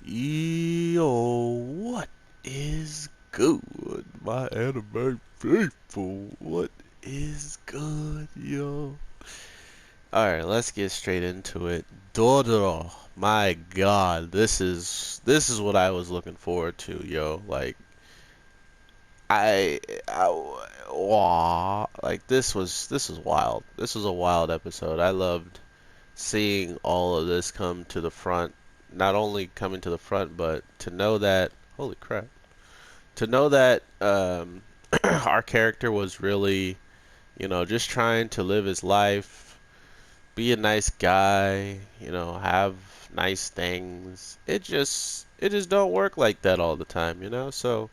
Yo, what is good, my anime faithful? What is good, yo? Alright, let's get straight into it. Dororo, my god, this is what I was looking forward to, yo. Like, I wow, like this was wild. This was a wild episode. I loved seeing all of this come to the front, not only coming to the front, but to know that, holy crap, to know that our character was really, just trying to live his life, be a nice guy, have nice things. It just don't work like that all the time. So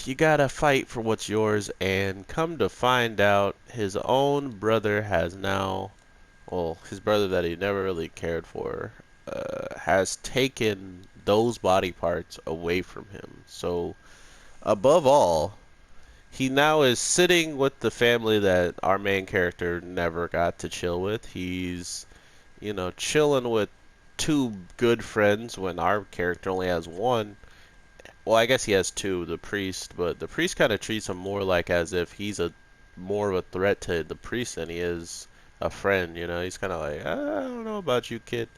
you gotta fight for what's yours, and come to find out, his own brother has now, well, his brother that he never really cared for, has taken those body parts away from him. So, above all, he now is sitting with the family that our main character never got to chill with. He's, chilling with two good friends when our character only has one. Well, I guess he has two, the priest, but the priest kind of treats him more like as if he's a more of a threat to the priest than he is a friend. He's kind of like, I don't know about you, kid.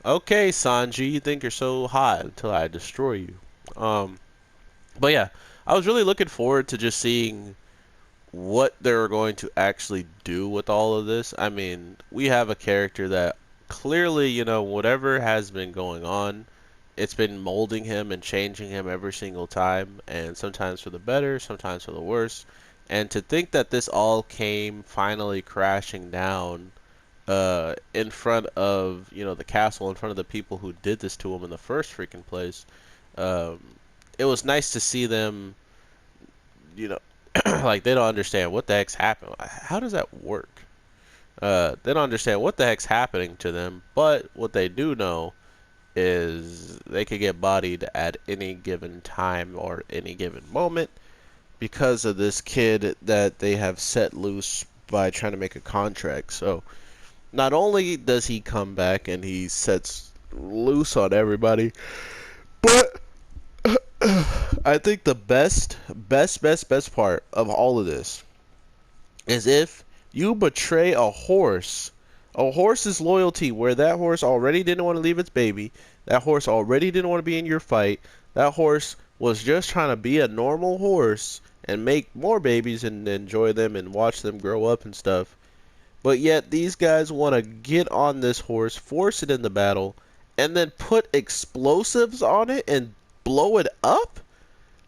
Okay, Sanji, you think you're so hot until I destroy you. Um, but yeah, I was really looking forward to just seeing what they're going to actually do with all of this. I mean, we have a character that clearly, whatever has been going on, it's been molding him and changing him every single time, and sometimes for the better, sometimes for the worse. And to think that this all came finally crashing down in front of, the castle, in front of the people who did this to him in the first freaking place, um, it was nice to see them, you know, like they don't understand what the heck's happening. How does that work? They don't understand what the heck's happening to them, but what they do know is they could get bodied at any given time or any given moment because of this kid that they have set loose by trying to make a contract. So not only does he come back and he sets loose on everybody, but I think the best part of all of this is if you betray a horse's loyalty, where that horse already didn't want to leave its baby, that horse already didn't want to be in your fight, that horse was just trying to be a normal horse and make more babies and enjoy them and watch them grow up and stuff. But yet these guys want to get on this horse, force it in the battle, and then put explosives on it and blow it up?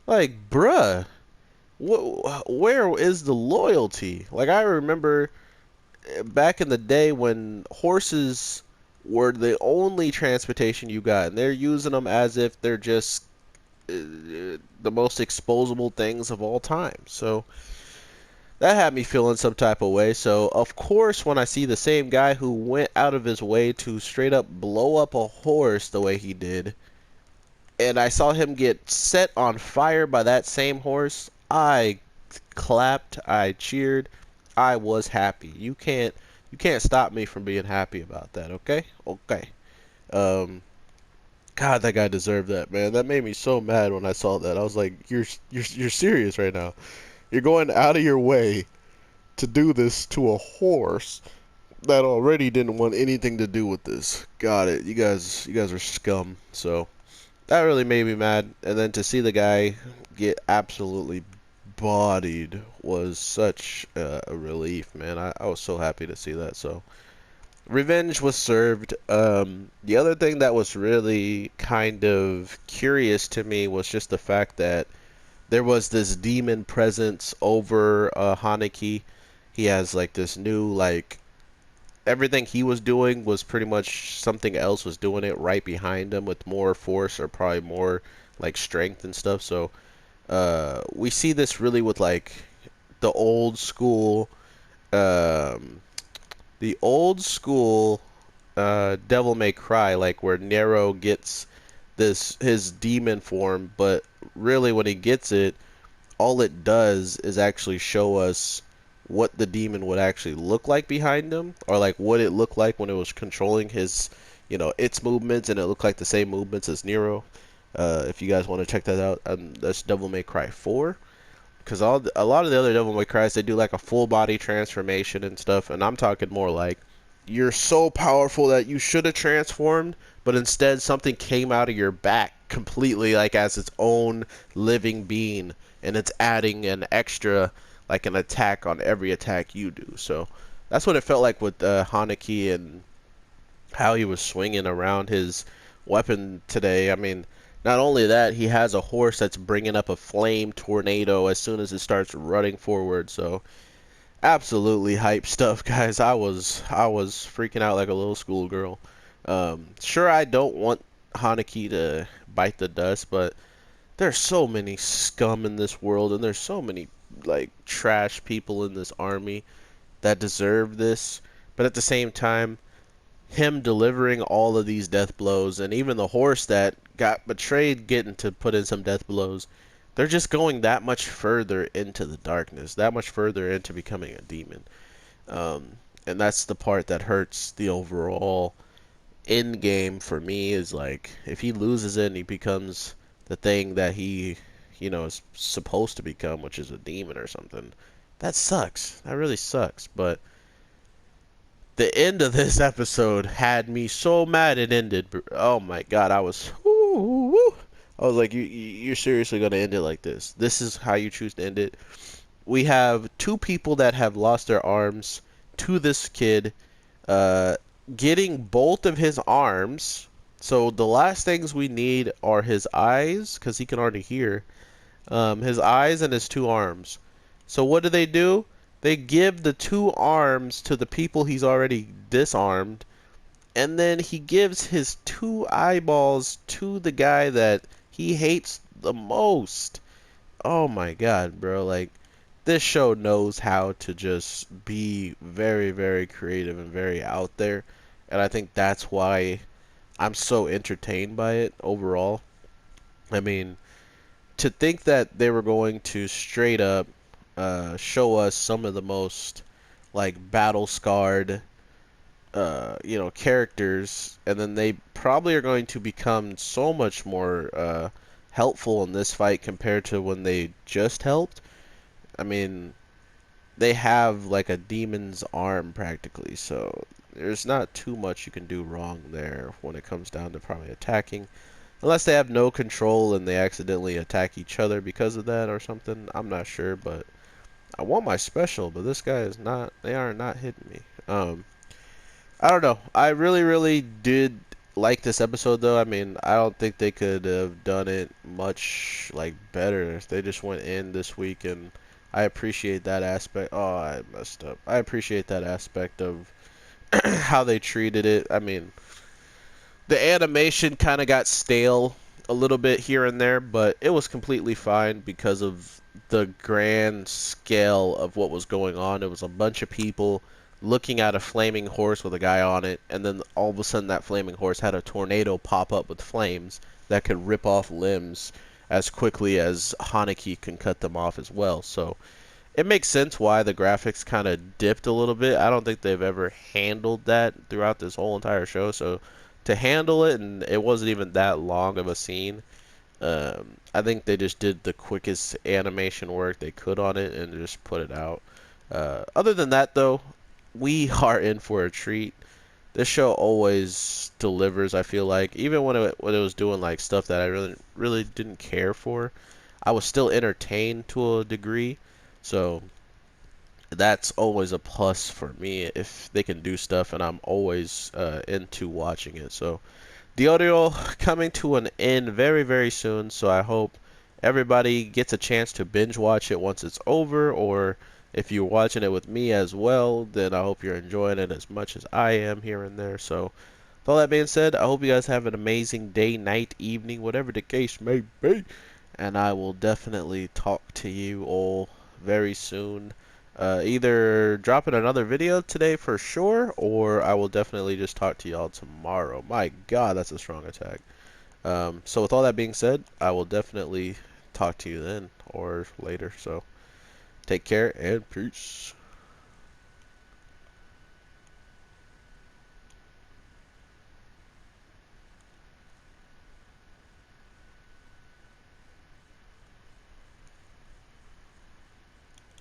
Like, bruh, where is the loyalty? Like, I remember back in the day when horses were the only transportation you got, and they're using them as if they're just the most exposable things of all time. So that had me feeling some type of way. So, of course, when I see the same guy who went out of his way to straight up blow up a horse the way he did, and I saw him get set on fire by that same horse, I clapped, I cheered, I was happy. You can't stop me from being happy about that, okay? Okay. Um God, that guy deserved that, man. That made me so mad when I saw that. I was like, you're serious right now. You're going out of your way to do this to a horse that already didn't want anything to do with this. Got it. You guys are scum. So that really made me mad. And then to see the guy get absolutely bodied was such a relief, man. I was so happy to see that. So revenge was served. The other thing that was really kind of curious to me was just the fact that there was this demon presence over Haneki. He has like this new, like, everything he was doing was pretty much something else was doing it right behind him with more force or probably more like strength and stuff. So we see this really with like the old school, um, the old school Devil May Cry, like where Nero gets this his demon form, but really when he gets it, all it does is actually show us what the demon would actually look like behind him, or like what it looked like when it was controlling his, its movements, and it looked like the same movements as Nero. If you guys want to check that out, that's Devil May Cry 4. Because a lot of the other Devil May Cries, they do like a full body transformation and stuff, and I'm talking more like you're so powerful that you should have transformed, but instead something came out of your back completely, like as its own living being, and it's adding an extra, like an attack on every attack you do. So that's what it felt like with Hanaki and how he was swinging around his weapon today. I mean, not only that, he has a horse that's bringing up a flame tornado as soon as it starts running forward. So absolutely hype stuff, guys. I was freaking out like a little schoolgirl. Sure, I don't want Hanaki to bite the dust, but there's so many scum in this world, and there's so many like trash people in this army that deserve this. But at the same time, him delivering all of these death blows, and even the horse that got betrayed getting to put in some death blows, they're just going that much further into the darkness, that much further into becoming a demon. Um, and that's the part that hurts the overall end game for me, is like if he loses it and he becomes the thing that he, is supposed to become, which is a demon or something. That sucks. That really sucks. But the end of this episode had me so mad it ended. Oh my god, I was I was like, you're seriously gonna end it like this? This is how you choose to end it? We have two people that have lost their arms to this kid, uh, getting both of his arms. So the last things we need are his eyes, because he can already hear. His eyes and his two arms. So what do? They give the two arms to the people he's already disarmed, and then he gives his two eyeballs to the guy that he hates the most. Oh my god, bro. Like, this show knows how to just be very, very creative and very out there. And I think that's why I'm so entertained by it overall. I mean, to think that they were going to straight up show us some of the most like battle scarred characters, and then they probably are going to become so much more helpful in this fight compared to when they just helped. I mean, they have like a demon's arm practically, so there's not too much you can do wrong there when it comes down to probably attacking. Unless they have no control and they accidentally attack each other because of that or something. I'm not sure, but I want my special, but this guy is not, they are not hitting me. I don't know. I really, really did like this episode, though. I mean, I don't think they could have done it much like better if they just went in this week, and I appreciate that aspect. Oh, I messed up. I appreciate that aspect of how they treated it. I mean, the animation kind of got stale a little bit here and there, but it was completely fine because of the grand scale of what was going on. It was a bunch of people looking at a flaming horse with a guy on it, and then all of a sudden that flaming horse had a tornado pop up with flames that could rip off limbs as quickly as Hanaki can cut them off as well. So it makes sense why the graphics kind of dipped a little bit. I don't think they've ever handled that throughout this whole entire show. So to handle it, and it wasn't even that long of a scene, I think they just did the quickest animation work they could on it and just put it out. Other than that, though, we are in for a treat. This show always delivers, I feel like. Even when it was doing like stuff that I really didn't care for, I was still entertained to a degree. So that's always a plus for me if they can do stuff, and I'm always into watching it. So the audio coming to an end very, very soon, so I hope everybody gets a chance to binge watch it once it's over, or if you're watching it with me as well, then I hope you're enjoying it as much as I am here and there. So with all that being said, I hope you guys have an amazing day, night, evening, whatever the case may be, and I will definitely talk to you all very soon. Either dropping another video today for sure, or I will definitely just talk to y'all tomorrow. My God, that's a strong attack. So with all that being said, I will definitely talk to you then or later. So take care and peace.